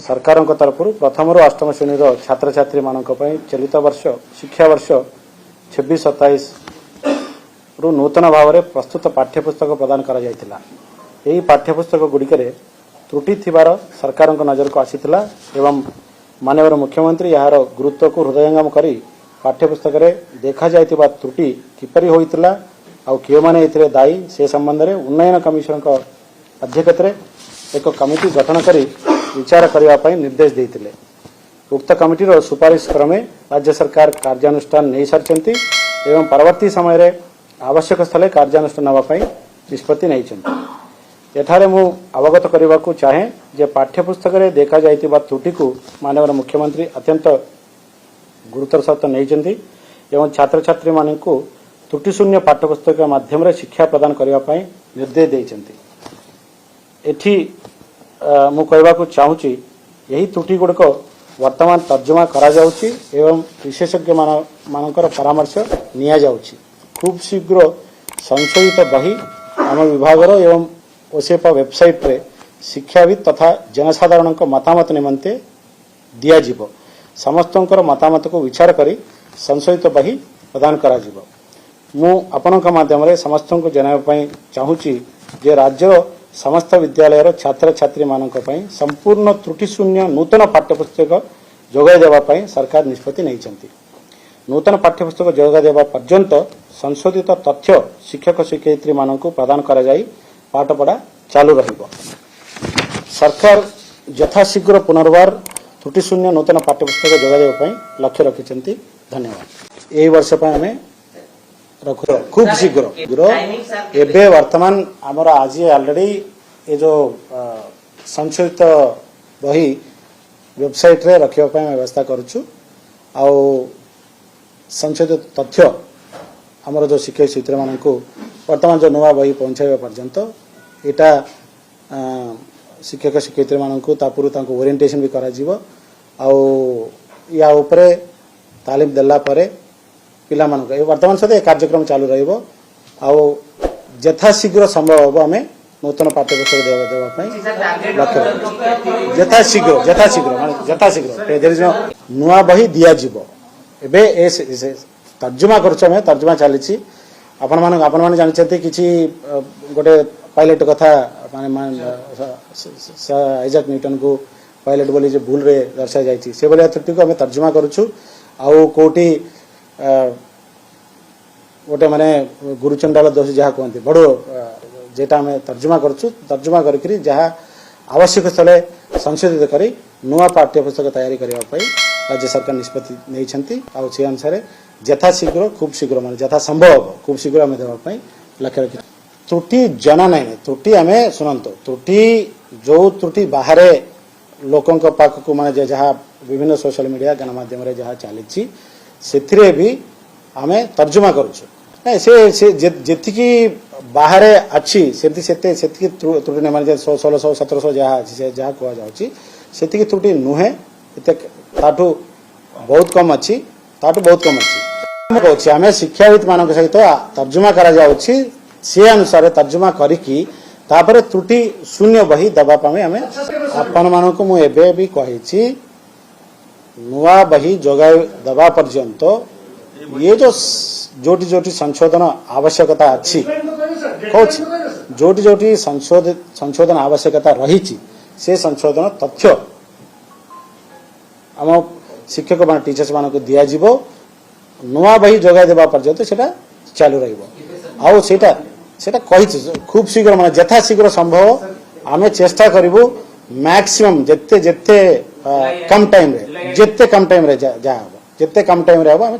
सरकार तरफ प्रथम अष्टम श्रेणी छात्र छात्री मान चलित वर्ष शिक्षा वर्ष 26-27 रु नूतन भाव में प्रस्तुत पाठ्यपुस्तक प्रदान करा जायतिला। यही पाठ्यपुस्तक गुड़िक त्रुटि थिबार सरकार नजर को आसीथिला एवं माननीय मुख्यमंत्री यार गुरुत्व को हृदयंगम करी पाठ्यपुस्तक रे देखा जायतिबा त्रुटि किपरि होइतिला आउ के माने एथिरे दायी से संबंध में उन्नयन कमिशन अध्यक्षता एक कमिटी गठन करी विचार करने निर्देश देते। उक्त कमिटीर सुपारिश क्रमे राज्य सरकार कार्यानुष्ठान नहीं सारी एवं परवर्ती समय रे आवश्यक स्थले कार्यानुष्ठान नापी निष्पत्ति नहीं। एठारे मु अवगत करने को चाहे जे पाठ्यपुस्तक रे देखा जाइतिबा त्रुटि को माननीय मुख्यमंत्री अत्यंत गुरुतर सहित नहीं एवं छात्र छात्री मान त्रुटि शून्य पाठ्यपुस्तक माध्यम शिक्षा प्रदान करने निर्देश देते। एठी मु कहवाकू चाहूँगी यही त्रुटि गुड़िक वर्तमान तर्जमा करा जाउची एवं विशेषज्ञ मानकर परामर्श निया जाउची। खूब शीघ्र संशोधित बही आम विभागर एवं ओसेपा वेबसाइट रे शिक्षाविद तथा जनसाधारण मतामत निमंते दिया जिवो। समस्तंकर मतामत को विचार करी संशोधित बही प्रदान करा जिवो। मु आपनका माध्यम रे समस्त को जनाइबा पई चाहूँगी जे राज्य समस्त विद्यालय छात्र छात्री मान संपूर्ण त्रुटि शून्य नूतन पाठ्यपुस्तक जोगाई देवाई सरकार निष्पत्ति नहीं। नूतन पाठ्यपुस्तक जोगाई देवा पर्यंत संशोधित तथ्य शिक्षक शिक्षयित्री मान प्रदान करा जाई पाठपढ़ा चालू रहिबो। सरकार यथाशीघ्र पुनर्बार त्रुटि शून्य नूतन पाठ्यपुस्तक जोगाई देवाई लक्ष्य रखिछंती। धन्यवाद। यही वर्ष आम खूब शीघ्र एबे वर्तमान आमर आज ऑलरेडी ये जो संशोधित बही वेबसाइट रे रखिया व्यवस्था करूछु। आउ संशोधित तथ्य आमर जो शिक्षक शिक्षयित्री मान वर्तमान जो नुआ बही पहुंचाइबा पर्यंत एटा शिक्षक शिक्षयित्री मान ओरिएंटेशन भी करा जीवो। आउ या उपरे तालीम देला परे पिला मानक वर्तमान सहित कार्यक्रम चालू रहिबो। आउ यथाशीघ्र संभव हम आम नूतन पाठ्यपुस्तक देवाई लक्ष्य यथाशीघ्र नुआ बही दिया जीवो। एबे तर्जुमा करूँ तर्जुमा चली आपण माने जानते किसी गोटे पायलट कथा आइजाक न्यूटन को पायलट बोली जो भूल रे दर्शा जाइछि से भलिया त्रुटि को आम तर्जुमा करूँ। आउ कोटी गोटे माने गुरुचंडाल दोष जहाँ कहते बड़ जेटा आम तर्जुमा करूँ तर्जुमा करी जहाँ आवश्यक स्थले संशोधित करी नुआ पाठ्यपुस्तक तैयारी करने राज्य सरकार निष्पत्ति नहीं। आउ से अनुसार यथाशीघ्र खूब शीघ्र मान यथा संभव खूब शीघ्र आम देवाई लक्ष्य रखी। त्रुटि जना नहीं त्रुटि आम शुणु त्रुटि जो त्रुटि बाहर लोकों पाखक माने जहाँ विभिन्न सोशल मीडिया गणमाध्यम जहाँ चली से भी आम तर्जुमा करुँ से जी बाहर अच्छी त्रुटि नहीं माने 1600-1700 जहाँ कहुच्छी त्रुटि नुहे ताठू बहुत कम अच्छी आम शिक्षाविद मान सहित तर्जुमा करा से अनुसार तर्जुमा करी त्रुटि शून्य बही दबापी आम आपण मानक मुझे भी कही नुआ बही जोगाई दबा पर्यंत ये जो जोटी संशोधन आवश्यकता अच्छी कहूँ जोटी संशोधन आवश्यकता रही से संशोधन तथ्य आम शिक्षक मान टीचर्स मान को दिया जीवो। नुआ बही जोगाई देवा पर्यंत सेटा चालू रहिबो। आउ सेटा कही खूब शीघ्र मान यथाशीघ्र संभव आम चेष्टा करूँ मैक्सिमम जिते कम टाइम रे जिते कम टाइम रे जा जिते कम टाइम रे हम